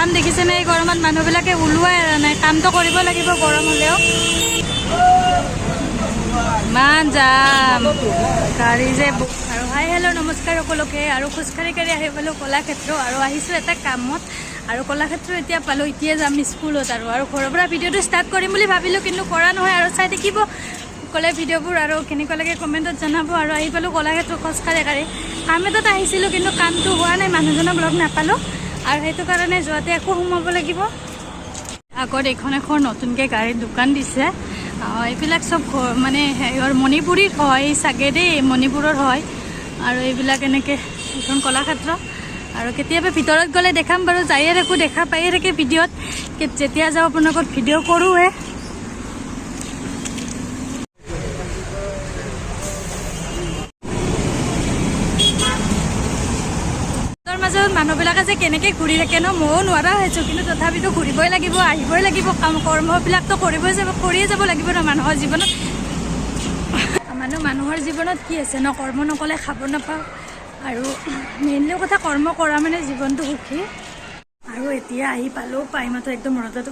যাম দেখিছেনে এই গৰমত মানুহবিলাকে ওলোৱাই নাই কামটো কৰিব লাগিব গৰম হ'লেও ইমান যাম গাড়ী যে আৰু হাই হেল্ল' নমস্কাৰ সকলোকে আৰু খোজকাঢ়ি কাঢ়ি আহি পালোঁ কলাক্ষেত্ৰ আৰু আহিছোঁ এটা কামত আৰু কলাক্ষেত্ৰ এতিয়া পালোঁ এতিয়া যাম স্কুলত আৰু ঘৰৰ পৰা ভিডিঅ'টো ষ্টাৰ্ট কৰিম বুলি ভাবিলোঁ কিন্তু কৰা নহয় আৰু চাই থাকিব ক'লে ভিডিঅ'বোৰ আৰু কেনেকুৱা লাগে কমেণ্টত জনাব আৰু আহি পালোঁ কলাক্ষেত্ৰ খোজকাঢ়ি কাঢ়ি কাম এটাত আহিছিলোঁ কিন্তু কামটো হোৱা নাই মানুহজনক লগ নাপালোঁ আৰু সেইটো কাৰণে যোৱাতে আকৌ সোমাব লাগিব আগত এখন নতুনকৈ গাড়ীৰ দোকান দিছে এইবিলাক চব মানে মণিপুৰীৰ হয় চাগে দেই মণিপুৰৰ হয় আৰু এইবিলাক এনেকৈ এখন কলাক্ষেত্ৰ আৰু কেতিয়াবা ভিতৰত গ'লে দেখাম বাৰু যায়ে থাকোঁ দেখা পায়ে থাকে ভিডিঅ'ত যেতিয়া যাওঁ আপোনাৰ লগত ভিডিঅ' কৰোঁহে মাজত মানুহবিলাকে যে কেনেকৈ ঘূৰি থাকে ন ময়ো নোৱাৰা হৈছোঁ কিন্তু তথাপিতো ঘূৰিবই লাগিব আহিবই লাগিব কাম কৰ্মবিলাকতো কৰিয়ে যাব লাগিব ন মানুহৰ জীৱনত মানুহৰ জীৱনত কি আছে ন কৰ্ম নকলে খাব নাপাওঁ আৰু মেইনলি কথা কৰ্ম কৰা মানে জীৱনটো সুখী আৰু এতিয়া আহি পালোঁ পাই মাত্ৰ একদম ৰ'দত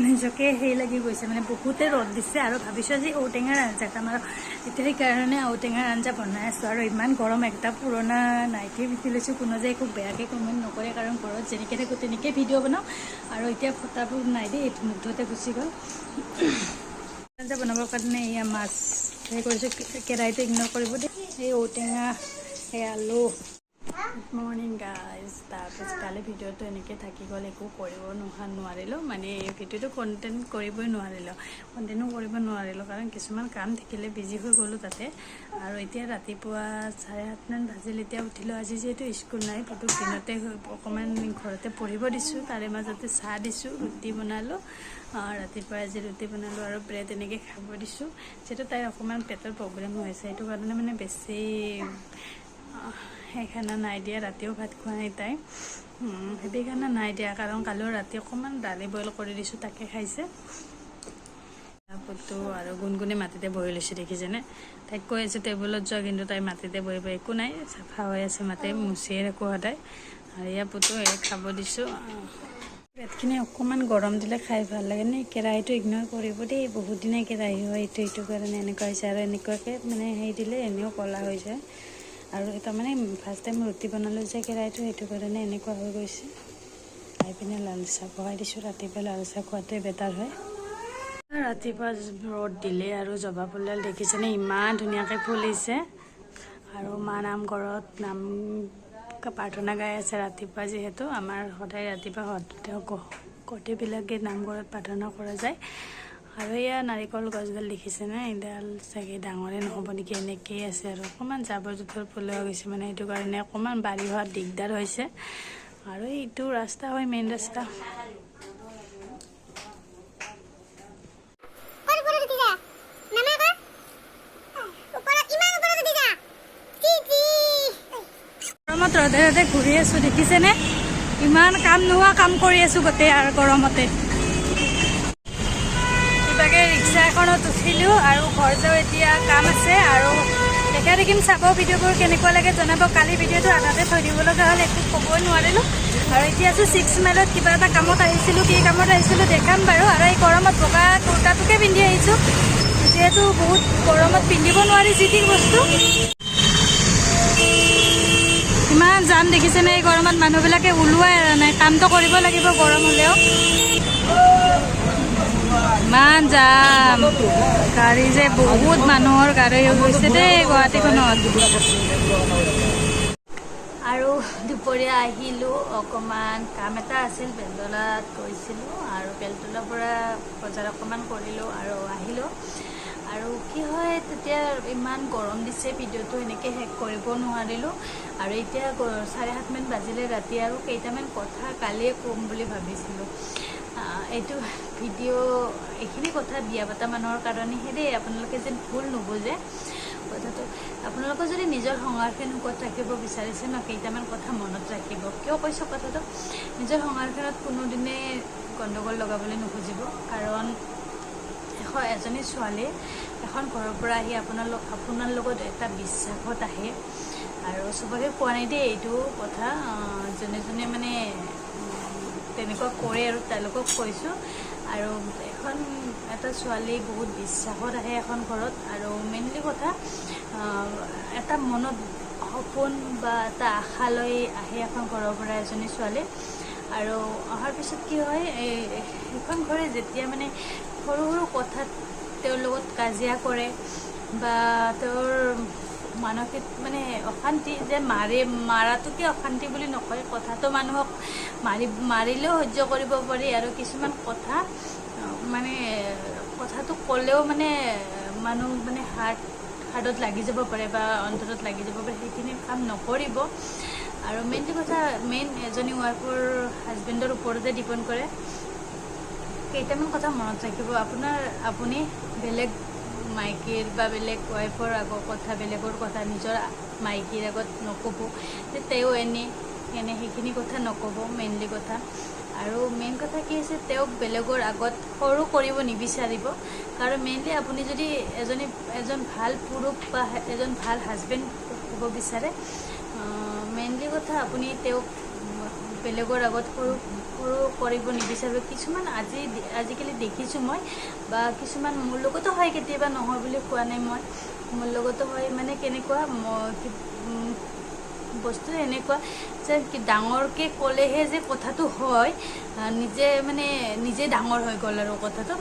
নিজকে সেই লাগি গৈছে মানে বহুতে ৰ'দ দিছে আৰু ভাবিছোঁ আজি ঔটেঙাৰ আঞ্জা খাম আৰু এতিয়া সেইকাৰণে ঔটেঙাৰ আঞ্জা বনাই আছোঁ আৰু ইমান গৰম একটা পুৰণা নাইটি পিন্ধি লৈছোঁ কোনো যে একো বেয়াকৈ কমেণ্ট নকৰে কাৰণ ঘৰত যেনেকৈ থাকোঁ তেনেকৈ ভিডিঅ' বনাওঁ আৰু এতিয়া ফটাবোৰ নাই দেই এইটো মুগ্ধতে গুচি গ'ল আঞ্জা বনাবৰ কাৰণে এয়া মাছ সেই কৰিছোঁ কেৰাহীটো ইগন'ৰ কৰিব দেই এই ঔটেঙা এই আলু গুড মৰ্ণিং গাইজ তাৰপিছত কালি ভিডিঅ'টো এনেকৈ থাকি গ'ল একো কৰিব নোৱাৰিলোঁ মানে ভিডিঅ'টো কণ্টেণ্টো কৰিব নোৱাৰিলোঁ কাৰণ কিছুমান কাম থাকিলে বিজি হৈ গ'লোঁ তাতে আৰু এতিয়া ৰাতিপুৱা 7:30মান বাজিল এতিয়া উঠিলোঁ আজি যিহেতু স্কুল নাই পুতুক দিনতে অকণমান ঘৰতে পঢ়িব দিছোঁ তাৰে মাজতে চাহ দিছোঁ ৰুটি বনালোঁ ৰাতিপুৱা আজি ৰুটি বনালোঁ আৰু ব্ৰেড এনেকৈ খাব দিছোঁ যিহেতু তাইৰ অকণমান পেটৰ প্ৰব্লেম হৈ আছে সেইটো কাৰণে মানে বেছি সেইখানা নাই দিয়া ৰাতিও ভাত খোৱা নাই তাই হেভি খানা নাই দিয়া কাৰণ কালিও ৰাতি অকণমান দালি বইল কৰি দিছোঁ তাকে খাইছে পুতু আৰু গুণগুণে মাটিতে বহি লৈছে দেখিছেনে তাইক কৈ আছে টেবুলত যোৱা কিন্তু তাই মাটিতে বহিব একো নাই চাফা হৈ আছে মাটি মুচিয়ে ৰাখোঁ সদায় আৰু ইয়াৰ পুতু খাব দিছোঁ পেটখিনি অকণমান গৰম দিলে খাই ভাল লাগে নে কেৰাহীটো ইগন'ৰ কৰিব দেই বহুত দিনে কেৰাহী হয় এইটো কাৰণে এনেকুৱা হৈছে আৰু এনেকুৱাকৈ মানে হেৰি দিলে এনেও ক'লা হৈ যায় আৰু তাৰমানে ফাৰ্ষ্ট টাইম ৰুটি বনালোঁ যে কেৰাহীটো সেইটো কাৰণে এনেকুৱা হৈ গৈছে খাই পিনে লাল চাহ বহাই দিছোঁ ৰাতিপুৱা লাল চাহ খোৱাটোৱে বেটাৰ হয় ৰাতিপুৱা ৰ'দ দিলে আৰু জবা ফুলডাল দেখিছেনে ইমান ধুনীয়াকৈ ফুলিছে আৰু মা নামঘৰত প্ৰাৰ্থনা গাই আছে ৰাতিপুৱা যিহেতু আমাৰ সদায় ৰাতিপুৱা গোটেইবিলাকে নামঘৰত প্ৰাৰ্থনা কৰা যায় আৰু এয়া নাৰিকল গছডাল দেখিছেনে এইডাল চাগে ডাঙৰে নহ'ব নেকি এনেকেই আছে আৰু অকণমান জাবৰ জোঁথৰ পেলোৱা গৈছে মানে সেইটো কাৰণে অকণমান বাঢ়ি হোৱাত দিগদাৰ হৈছে আৰু এইটো ৰাস্তা হয় মেইন ৰাস্তা গৰমত ৰধে ৰধে ঘূৰি আছোঁ দেখিছেনে ইমান কাম নোহোৱা কাম কৰি আছোঁ গোটেই আৰু গৰমতে কিবাকৈ ৰিক্সা এখনত উঠিলোঁ আৰু ঘৰ যাওঁ এতিয়া কাম আছে আৰু দেখা দেখিম চাব ভিডিঅ'বোৰ কেনেকুৱা লাগে জনাব কালি ভিডিঅ'টো আধাতে থৈ দিব লগা হ'ল একো ক'বই নোৱাৰিলোঁ আৰু এতিয়া আছোঁ 6 মাইলত কিবা এটা কামত আহিছিলোঁ কি কামত আহিছিলোঁ দেখাম বাৰু আৰু এই গৰমত বগা কুৰ্তাটোকে পিন্ধি আহিছোঁ যিহেতু বহুত গৰমত পিন্ধিব নোৱাৰি যি টি বস্তু ইমান যাম দেখিছেনে এই গৰমত মানুহবিলাকে ওলোৱাই নাই কামটো কৰিব লাগিব গৰম হ'লেও ইমান যাম গাড়ী যে বহুত মানুহৰ গাড়ী হৈ গৈছে দেই গুৱাহাটীখনত আৰু দুপৰীয়া আহিলোঁ অকণমান কাম এটা আছিল বেলতলাত গৈছিলোঁ আৰু বেলতলাৰ পৰা বজাৰ অকণমান কৰিলোঁ আৰু আহিলোঁ আৰু কি হয় তেতিয়া ইমান গৰম দিছে ভিডিঅ'টো এনেকৈ শেষ কৰিব নোৱাৰিলোঁ আৰু এতিয়া 7:30মান বাজিলে ৰাতি আৰু কেইটামান কথা কালিয়ে ক'ম বুলি ভাবিছিলোঁ এইটো ভিডিঅ' এইখিনি কথা বিয়া পতা মানুহৰ কাৰণেহে দেই আপোনালোকে যেন ভুল নুবুজে কথাটো আপোনালোকে যদি নিজৰ সংসাৰখন ক'ত ৰাখিব বিচাৰিছে ন কেইটামান কথা মনত ৰাখিব কিয় কৈছোঁ কথাটো নিজৰ সংসাৰখনত কোনোদিনে গণ্ডগোল লগাবলৈ নুখুজিব কাৰণ এজনী ছোৱালীয়ে এখন ঘৰৰ পৰা আহি আপোনাৰ লগত এটা বিশ্বাসত আহে আৰু চবকে কোৱা নাই দেই এইটো কথা যোনে যোনে মানে তেনেকুৱা কৰে আৰু তেওঁলোকক কৈছোঁ। আৰু এটা ছোৱালী বহুত বিশ্বাসত আহে এখন ঘৰত, আৰু মেইনলি কথা এটা মনত সপোন বা এটা আশা লৈ আহে এখন ঘৰৰ পৰা এজনী ছোৱালী। আৰু অহাৰ পিছত কি হয়, সেইখন ঘৰে যেতিয়া মানে সৰু সৰু কথাত তেওঁৰ লগত কাজিয়া কৰে বা তেওঁৰ মানসিক মানে অশান্তি, যে মাৰাটোকে অশান্তি বুলি নকয়, কথাটো মানুহক মাৰিলেও সহ্য কৰিব পাৰি, আৰু কিছুমান কথা মানে কথাটো ক'লেও মানে মানুহ মানে হাৰ্টত লাগি যাব পাৰে বা অন্তৰত লাগি যাব পাৰে, সেইখিনি কাম নকৰিব। আৰু মেইনলি কথা এজনী ৱাইফৰ হাজবেণ্ডৰ ওপৰতে ডিপেণ্ড কৰে। কেইটামান কথা মনত ৰাখিব, আপুনি বেলেগ মাইকীৰ বা বেলেগ ৱাইফৰ আগৰ কথা, বেলেগৰ কথা নিজৰ মাইকীৰ আগত নক'ব, যে তেওঁ এনে সেইখিনি কথা নক'ব মেইনলি কথা। আৰু মেইন কথা কি হৈছে, তেওঁক বেলেগৰ আগত সৰু কৰিব নিবিচাৰিব। কাৰণ মেইনলি আপুনি যদি এজন ভাল পুৰুষ বা এজন ভাল হাজবেণ্ড হ'ব বিচাৰে, মেইনলি কথা আপুনি তেওঁক বেলেগৰ আগত সৰু কৰিব নিবিচাৰিব। কিছুমান আজিকালি দেখিছোঁ মই, বা কিছুমান মোৰ লগতো হয়, কেতিয়াবা নহয় বুলি কোৱা নাই মই, মোৰ লগতো হয়। মানে কেনেকুৱা বস্তু এনেকুৱা যে ডাঙৰকৈ ক'লেহে যে কথাটো হয়, নিজে ডাঙৰ হৈ গ'ল আৰু কথাটো।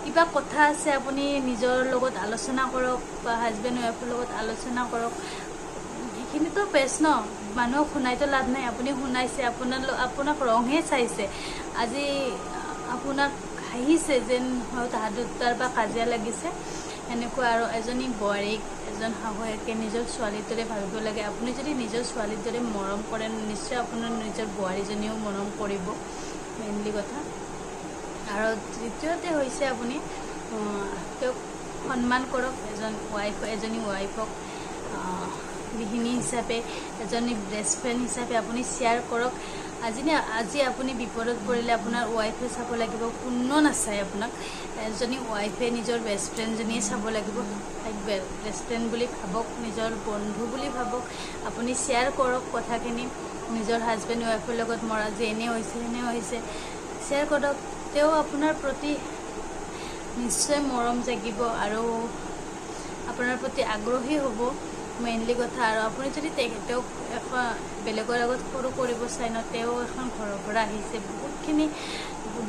কিবা কথা আছে আপুনি নিজৰ লগত আলোচনা কৰক বা হাজবেণ্ড ৱাইফৰ লগত আলোচনা কৰক, সেইখিনিতো বেষ্ট ন। মানুহক শুনাইতো লাভ নাই, আপুনি শুনাইছে, আপোনাক ৰংহে চাইছে, আজি আপোনাক হাঁহিছে যেন হয়, তাহাঁত দুটাৰ বা কাজিয়া লাগিছে এনেকুৱা। আৰু এজনী বোৱাৰীক এজন শাহুৱেকে নিজৰ ছোৱালীৰ দৰে ভাবিব লাগে। আপুনি যদি নিজৰ ছোৱালীৰ দৰে মৰম কৰে, নিশ্চয় আপোনাৰ নিজৰ বোৱাৰীজনীও মৰম কৰিব, মেইনলি কথা। আৰু তৃতীয়তে হৈছে আপুনি তেওঁক সন্মান কৰক, এজনী ৱাইফক গৃহিণী হিচাপে, এজনী বেষ্ট ফ্ৰেণ্ড হিচাপে আপুনি শ্বেয়াৰ কৰক। আজি আপুনি বিপদত পৰিলে আপোনাৰ ৱাইফে চাব লাগিব, কোনো নাচায় আপোনাক। এজনী ৱাইফে নিজৰ বেষ্ট ফ্ৰেণ্ডজনীয়ে চাব লাগিব, তাইক বেষ্ট ফ্ৰেণ্ড বুলি ভাবক, নিজৰ বন্ধু বুলি ভাবক। আপুনি শ্বেয়াৰ কৰক কথাখিনি নিজৰ হাজবেণ্ড ৱাইফৰ লগত, মোৰ আজি এনে হৈছে শ্বেয়াৰ কৰক। তেওঁ আপোনাৰ প্ৰতি নিশ্চয় মৰম জাগিব আৰু আপোনাৰ প্ৰতি আগ্ৰহী হ'ব, মেইনলি কথা। আৰু আপুনি যদি তেওঁক বেলেগৰ আগত সৰু কৰিব চাই ন, তেওঁ এখন ঘৰৰ পৰা আহিছে, বহুতখিনি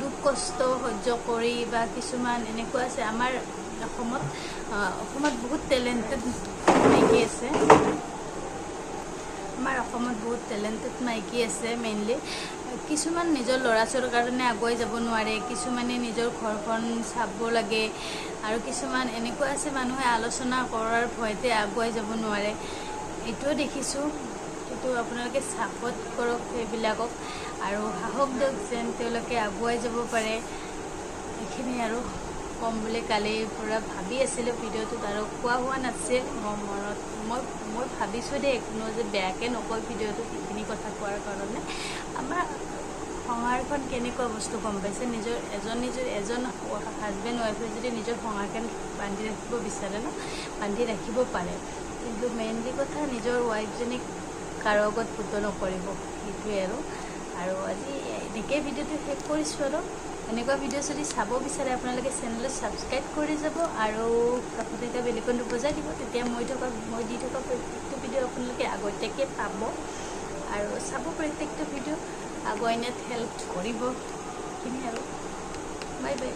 দুখ কষ্ট সহ্য কৰি, বা কিছুমান এনেকুৱা আছে আমাৰ অসমত বহুত টেলেণ্টেড মাইকী আছে, মাইকী আছে মেইনলি। কিছুমান নিজৰ ল'ৰা ছোৱালীৰ কাৰণে আগুৱাই যাব নোৱাৰে, কিছুমানে নিজৰ ঘৰখন চাব লাগে, আৰু কিছুমান এনেকুৱা আছে মানুহে আলোচনা কৰাৰ ভয়তে আগুৱাই যাব নোৱাৰে, এইটোও দেখিছোঁ। কিন্তু আপোনালোকে ছাপোৰ্ট কৰক সেইবিলাকক, আৰু সাহস দিয়ক যেন তেওঁলোকে আগুৱাই যাব পাৰে। এইখিনি আৰু ক'ম বুলি কালিৰ পৰা ভাবি আছিলোঁ ভিডিঅ'টোত, আৰু কোৱা হোৱা নাছিল মোৰ মনত। মই ভাবিছোঁ দেই, কোনো যে বেয়াকৈ নকয় ভিডিঅ'টোত এইখিনি কথা কোৱাৰ কাৰণে। আমাৰ সংসাৰখন কেনেকুৱা বস্তু গম পাইছে, এজন হাজবেণ্ড ৱাইফে যদি নিজৰ সংসাৰখন বান্ধি ৰাখিব বিচাৰে ন, বান্ধি ৰাখিব পাৰে, কিন্তু মেইনলি কথা নিজৰ ৱাইফজনীক কাৰো আগত পুত নকৰিব, সেইটোৱে আৰু আজি এনেকৈ ভিডিঅ'টো শেষ কৰিছোঁ। আৰু এনেকুৱা ভিডিঅ' যদি চাব বিচাৰে আপোনালোকে চেনেলটো ছাবস্ক্ৰাইব কৰি যাব, আৰু কাষতে এটা বেল আইকনটো বজাই দিব, তেতিয়া মই দি থকা প্ৰত্যেকটো ভিডিঅ' আপোনালোকে আগতীয়াকৈ পাব, আৰু চাব প্ৰত্যেকটো ভিডিঅ', আগুৱাই নিয়াত হেল্প কৰিব। সেইখিনি আৰু বাই বাই।